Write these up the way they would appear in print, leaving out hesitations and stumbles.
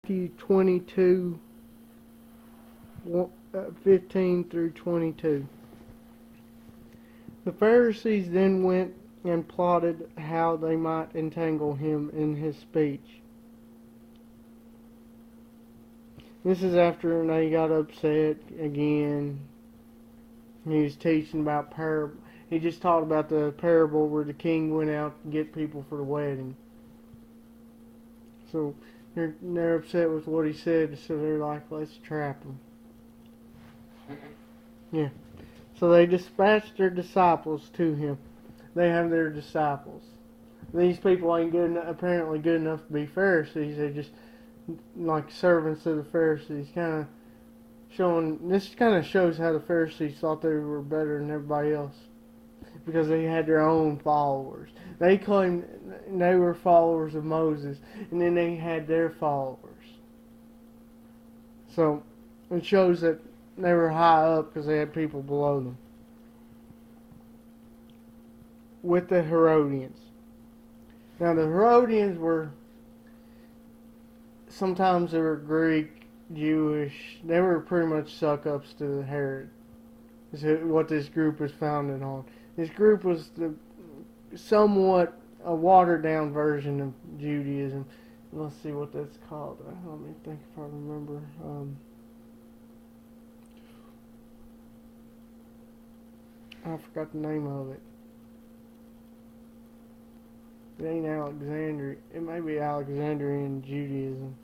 Matthew 22, 15 through 22. The Pharisees then went and plotted how they might entangle him in his speech. This is after they got upset again. He was teaching about parable. He just taught about the parable where the king went out to get people for the wedding. So they're upset with what he said, so they're like, let's trap him. Yeah. So they dispatched their disciples to him. They have their disciples. These people ain't apparently good enough to be Pharisees. They're just like servants of the Pharisees. This kind of shows how the Pharisees thought they were better than everybody else, because they had their own followers. They claimed they were followers of Moses, and then they had their followers. So it shows that they were high up because they had people below them. With the Herodians. Now the Herodians were, sometimes they were Greek, Jewish. They were pretty much suck-ups to Herod. Is what this group was founded on. This group was somewhat a watered-down version of Judaism. Let's see what that's called. Let me think if I remember. I forgot the name of it. It ain't Alexandria. It may be Alexandrian Judaism.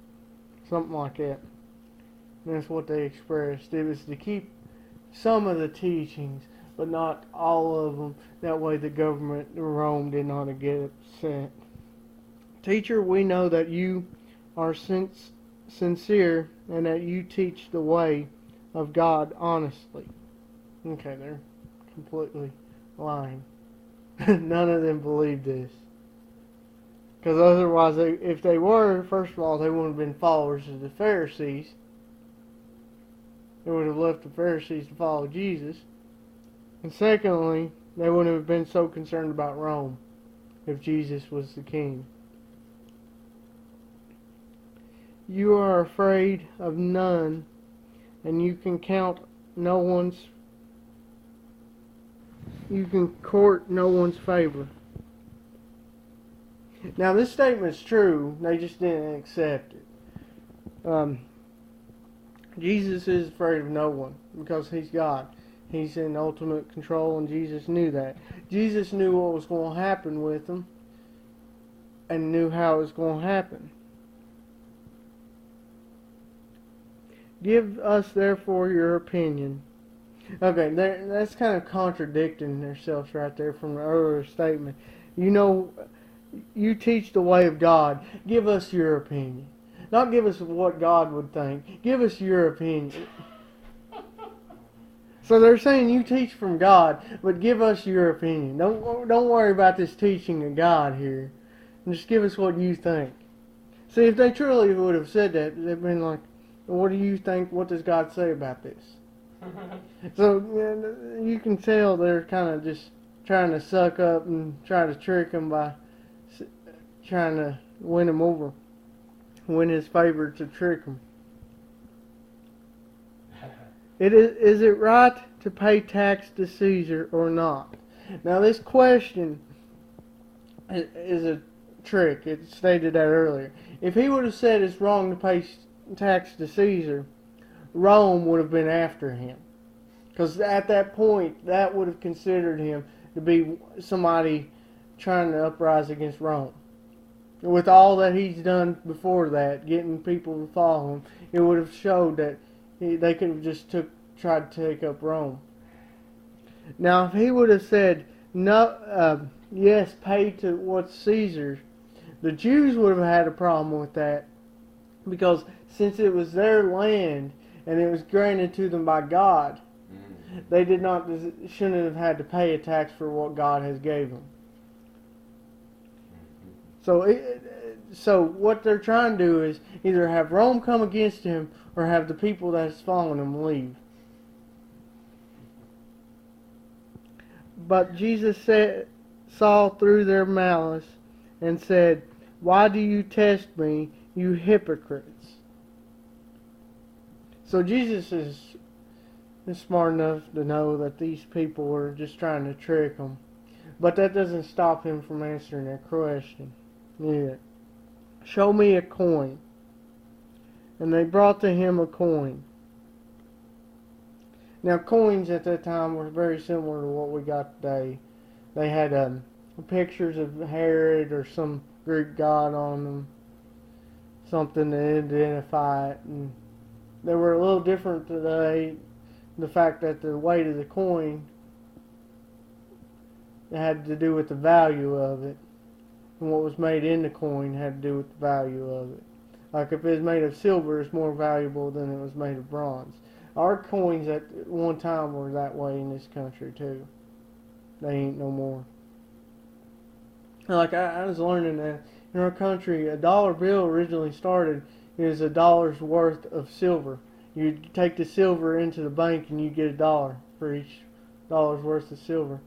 Something like that. And that's what they expressed. It was to keep some of the teachings, but not all of them. That way the government in Rome did not get upset. Teacher, we know that you are sincere and that you teach the way of God honestly. Okay, they're completely lying. None of them believed this. Because otherwise, if they were, first of all, they wouldn't have been followers of the Pharisees. They would have left the Pharisees to follow Jesus. And secondly, they wouldn't have been so concerned about Rome if Jesus was the king. You are afraid of none, and you can court no one's favor. Now this statement's true, they just didn't accept it. Jesus is afraid of no one because he's God. He's in ultimate control, and Jesus knew that. Jesus knew what was going to happen with them and knew how it was going to happen. Give us therefore your opinion. Okay, that's kind of contradicting themselves right there from the earlier statement. You teach the way of God. Give us your opinion. Not give us what God would think. Give us your opinion. So they're saying you teach from God, but give us your opinion. Don't worry about this teaching of God here. Just give us what you think. See, if they truly would have said that, they'd been like, what do you think? What does God say about this? So you can tell they're kind of just trying to suck up and try to trick him by trying to win him over, win his favor to trick him. Is it right to pay tax to Caesar or not? Now this question is a trick. It stated that earlier. If he would have said it's wrong to pay tax to Caesar, Rome would have been after him. Because at that point, that would have considered him to be somebody trying to uprise against Rome. With all that he's done before that, getting people to follow him, it would have showed that they could have just tried to take up Rome. Now, if he would have said, no, yes, pay to what's Caesar's, the Jews would have had a problem with that, because since it was their land and it was granted to them by God, they shouldn't have had to pay a tax for what God has gave them. So what they're trying to do is either have Rome come against him or have the people that's following him leave. But Jesus saw through their malice and said, "Why do you test me, you hypocrites? So Jesus is smart enough to know that these people were just trying to trick him. But that doesn't stop him from answering their question either. Show me a coin. And they brought to him a coin. Now, coins at that time were very similar to what we got today. They had pictures of Herod or some Greek god on them, something to identify it. And they were a little different today. The fact that the weight of the coin had to do with the value of it, and what was made in the coin had to do with the value of it. Like if it was made of silver, it's more valuable than it was made of bronze. Our coins at one time were that way in this country too. They ain't no more. Like I was learning that in our country, a dollar bill originally started as $1's worth of silver. You take the silver into the bank and you get $1 for each $1's worth of silver.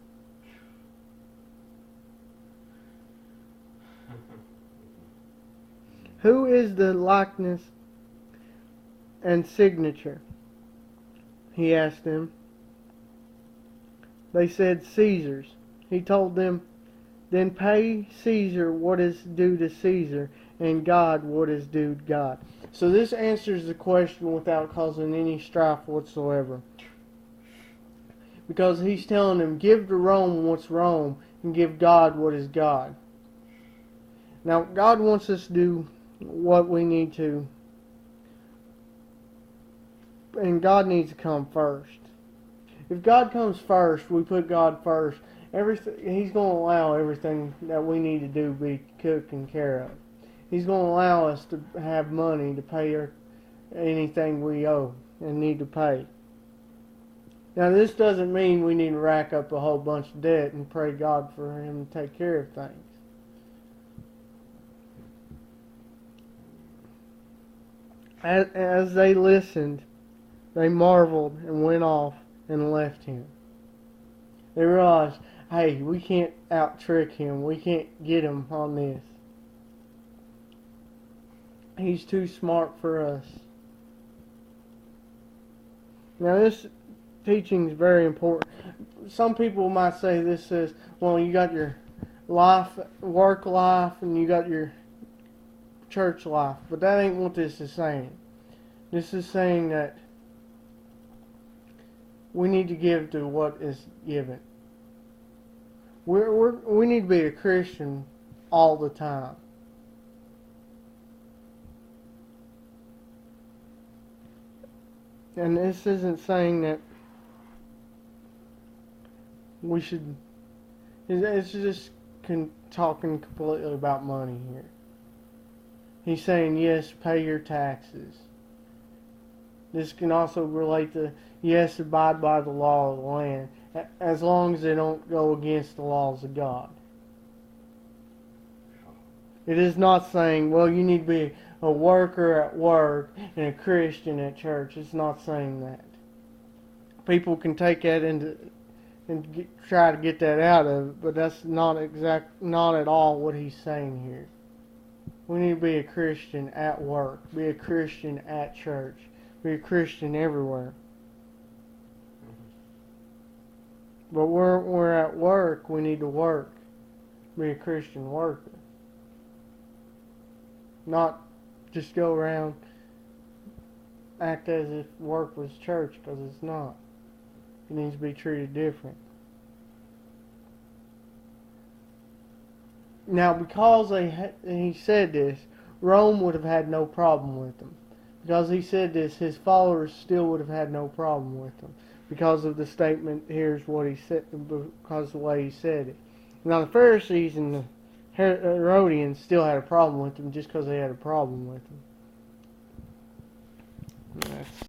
Who is the likeness and signature? He asked them. They said, Caesar's. He told them, then pay Caesar what is due to Caesar, and God what is due to God. So this answers the question without causing any strife whatsoever. Because he's telling them, give to Rome what's Rome, and give God what is God. Now, God wants us to do what we need to, and God needs to come first. If God comes first, we put God first, He's going to allow everything that we need to do be taken care of. He's going to allow us to have money to pay anything we owe and need to pay. Now, this doesn't mean we need to rack up a whole bunch of debt and pray God for Him to take care of things. As they listened, they marveled and went off and left him. They realized, hey, we can't out-trick him. We can't get him on this. He's too smart for us. Now, this teaching is very important. Some people might say this says, well, you got your life, work life, and you got your church life. But that ain't what this is saying. This is saying that we need to give to what is given. We need to be a Christian all the time. And this isn't saying that we should. It's just talking completely about money here. He's saying, yes, pay your taxes. This can also relate to, yes, abide by the law of the land, as long as they don't go against the laws of God. It is not saying, well, you need to be a worker at work and a Christian at church. It's not saying that. People can take that into and try to get that out of it, but that's not at all what he's saying here. We need to be a Christian at work, be a Christian at church, be a Christian everywhere. But when we're at work, we need to work, be a Christian worker. Not just go around, act as if work was church, because it's not. It needs to be treated different. Now, because he said this, Rome would have had no problem with him. Because he said this, his followers still would have had no problem with him. Because of the statement, here's what he said, because of the way he said it. Now, the Pharisees and the Herodians still had a problem with him just because they had a problem with him. That's